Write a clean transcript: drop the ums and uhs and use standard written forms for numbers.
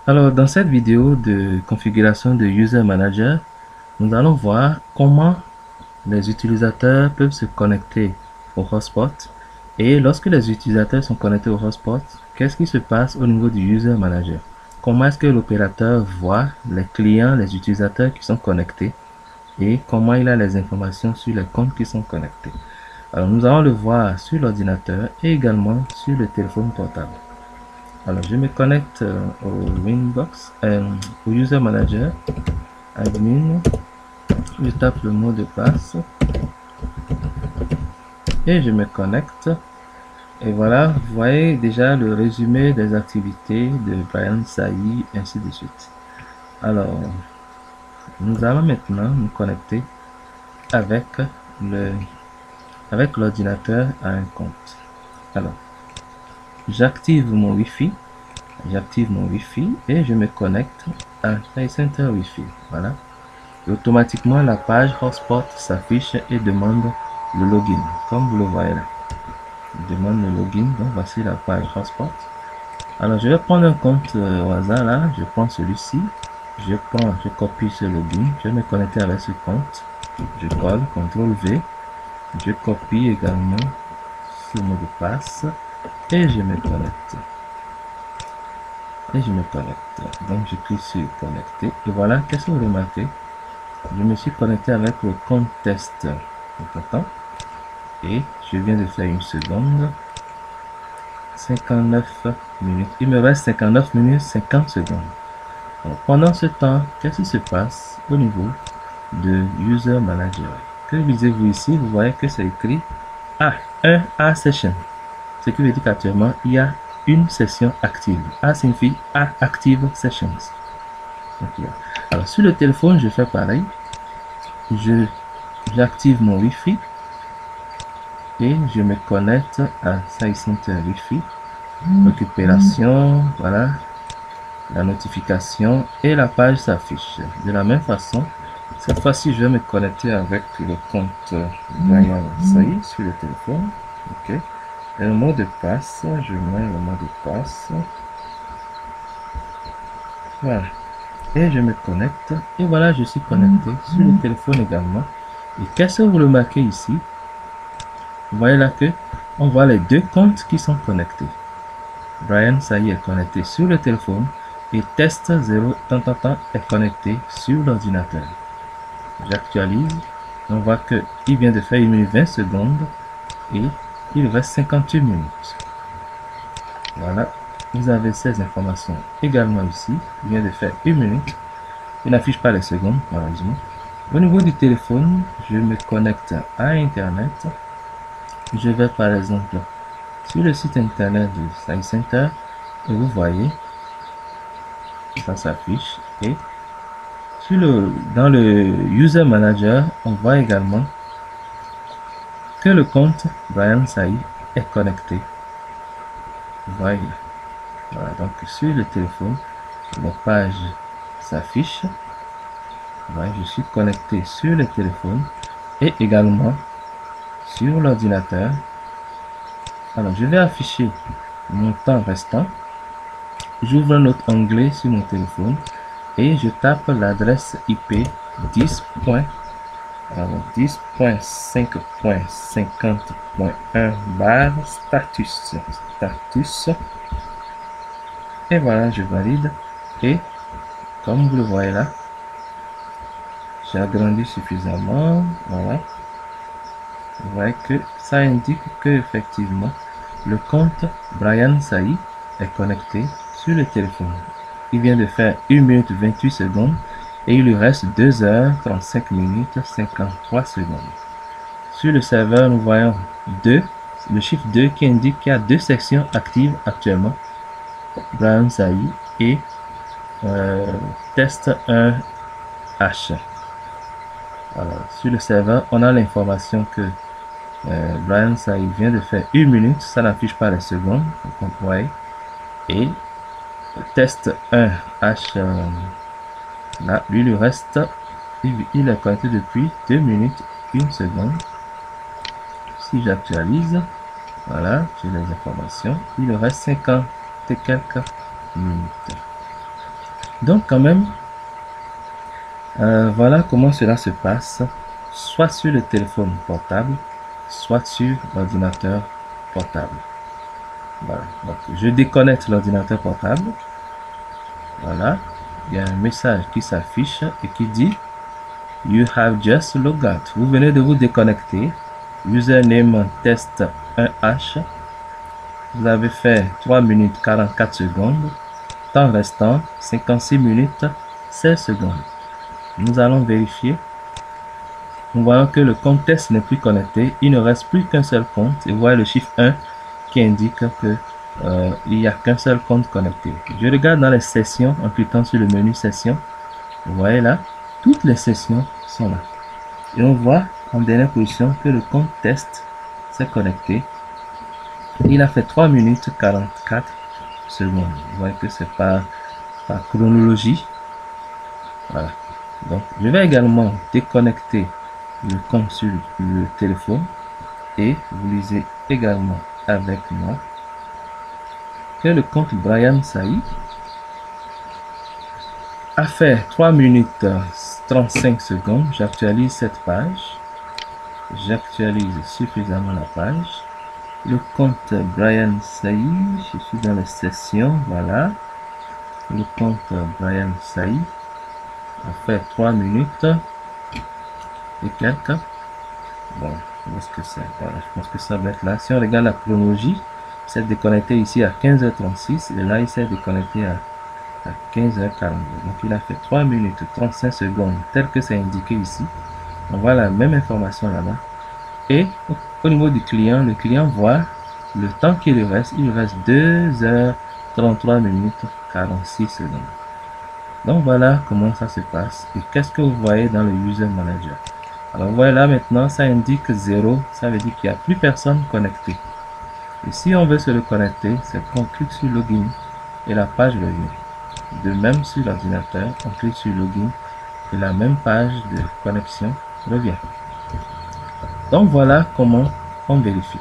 Alors, dans cette vidéo de configuration de User Manager, nous allons voir comment les utilisateurs peuvent se connecter au hotspot. Et lorsque les utilisateurs sont connectés au hotspot, qu'est-ce qui se passe au niveau du User Manager? Comment est-ce que l'opérateur voit les clients, les utilisateurs qui sont connectés et comment il a les informations sur les comptes qui sont connectés. Alors, nous allons le voir sur l'ordinateur et également sur le téléphone portable. Alors, je me connecte au Winbox, au User Manager, admin, je tape le mot de passe et je me connecte. Et voilà, vous voyez déjà le résumé des activités de Brian Sailly, ainsi de suite. Alors, nous allons maintenant nous connecter avec l'ordinateur à un compte. Alors, j'active mon Wi-Fi et je me connecte à iCenter Wi-Fi. Voilà. Et automatiquement, la page hotspot s'affiche et demande le login, comme vous le voyez là. Il demande le login, donc voici la page hotspot. Alors, je vais prendre un compte au hasard là. Je prends celui-ci. Je copie ce login. Je vais me connecter avec ce compte. Je colle, CTRL V. Je copie également ce mot de passe et je me connecte. Donc je clique sur connecter et voilà, qu'est-ce que vous remarquez? Je me suis connecté avec le compte test et je viens de faire une seconde. 59 minutes. Il me reste 59 minutes 50 secondes. Alors, pendant ce temps, qu'est-ce qui se passe au niveau de User Manager? Que lisez-vous ici? Vous voyez que c'est écrit A session. Ce qui veut dire qu'actuellement, il y a une session active. A signifie A active sessions. Okay. Alors, sur le téléphone, je fais pareil. J'active mon Wi-Fi et je me connecte à SciCenter Wi-Fi. Récupération, voilà, la notification et la page s'affiche. De la même façon, cette fois-ci, je vais me connecter avec le compte Brian Sailly sur le téléphone. Ok. Et le mot de passe, je mets le mot de passe. Voilà. Et je me connecte. Et voilà, je suis connecté sur le téléphone également. Et qu'est-ce que vous remarquez ici? Vous voyez là que on voit les deux comptes qui sont connectés. Brian Sailly est connecté sur le téléphone et test 0 est connecté sur l'ordinateur. J'actualise. On voit que il vient de faire 1 minute 20 secondes et il reste 58 minutes. Voilà, vous avez ces informations également ici. Il vient de faire 1 minute. Il n'affiche pas les secondes, malheureusement. Au niveau du téléphone, je me connecte à Internet. Je vais par exemple sur le site internet de SciCenter et vous voyez, ça s'affiche. Et dans le User Manager, on voit également que le compte Brian Sailly est connecté. Vous voyez. Voilà, donc sur le téléphone, la page s'affiche. Voilà, je suis connecté sur le téléphone et également sur l'ordinateur. Alors, je vais afficher mon temps restant. J'ouvre un autre onglet sur mon téléphone et je tape l'adresse IP 10.5.50.1 status. Et voilà, je valide. Et comme vous le voyez là, j'ai agrandi suffisamment. Voilà. Vous voyez que ça indique que effectivement le compte Brian Sailly est connecté sur le téléphone. Il vient de faire 1 minute 28 secondes et il lui reste 2 heures 35 minutes 53 secondes. Sur le serveur, nous voyons le chiffre 2 qui indique qu'il y a 2 sections actives actuellement. Brian Sailly et test 1H. Alors, sur le serveur, on a l'information que Brian Sailly vient de faire 1 minute, ça n'affiche pas les secondes, vous voyez. Et test 1H, là, lui, le reste, il est connecté depuis 2 minutes 1 seconde. Si j'actualise, voilà, j'ai les informations, il reste 50 et quelques minutes. Donc quand même, voilà comment cela se passe, soit sur le téléphone portable, soit sur l'ordinateur portable. Voilà, donc je déconnecte l'ordinateur portable. Voilà, il y a un message qui s'affiche et qui dit You have just logged out. Vous venez de vous déconnecter. Username test 1H. Vous avez fait 3 minutes 44 secondes. Temps restant 56 minutes 16 secondes. Nous allons vérifier. Nous voyons que le compte test n'est plus connecté. Il ne reste plus qu'un seul compte. Et vous voyez le chiffre 1 qui indique que il n'y a qu'un seul compte connecté. Je regarde dans les sessions en cliquant sur le menu session. Vous voyez là, toutes les sessions sont là. Et on voit en dernière position que le compte test s'est connecté. Il a fait 3 minutes 44 secondes. Vous voyez que c'est par chronologie. Voilà. Donc, je vais également déconnecter le compte sur le téléphone. Et vous lisez également avec moi que le compte Brian Saï a fait 3 minutes 35 secondes. J'actualise cette page. J'actualise suffisamment la page. Le compte Brian Saï, je suis dans les sessions, voilà. Le compte Brian Saï a fait 3 minutes et quelques. Bon, où est-ce que c'est? Voilà, je pense que ça va être là. Si on regarde la chronologie, il s'est déconnecté ici à 15h36 et là il s'est déconnecté à 15h42. Donc il a fait 3 minutes 35 secondes tel que c'est indiqué ici. On voit la même information là-bas. Et au niveau du client, le client voit le temps qu'il lui reste. Il lui reste 2h33 minutes 46 secondes. Donc voilà comment ça se passe. Et qu'est-ce que vous voyez dans le User Manager? Alors vous voyez là maintenant, ça indique 0. Ça veut dire qu'il n'y a plus personne connecté. Et si on veut se reconnecter, c'est qu'on clique sur Login et la page revient. De même sur l'ordinateur, on clique sur Login et la même page de connexion revient. Donc voilà comment on vérifie.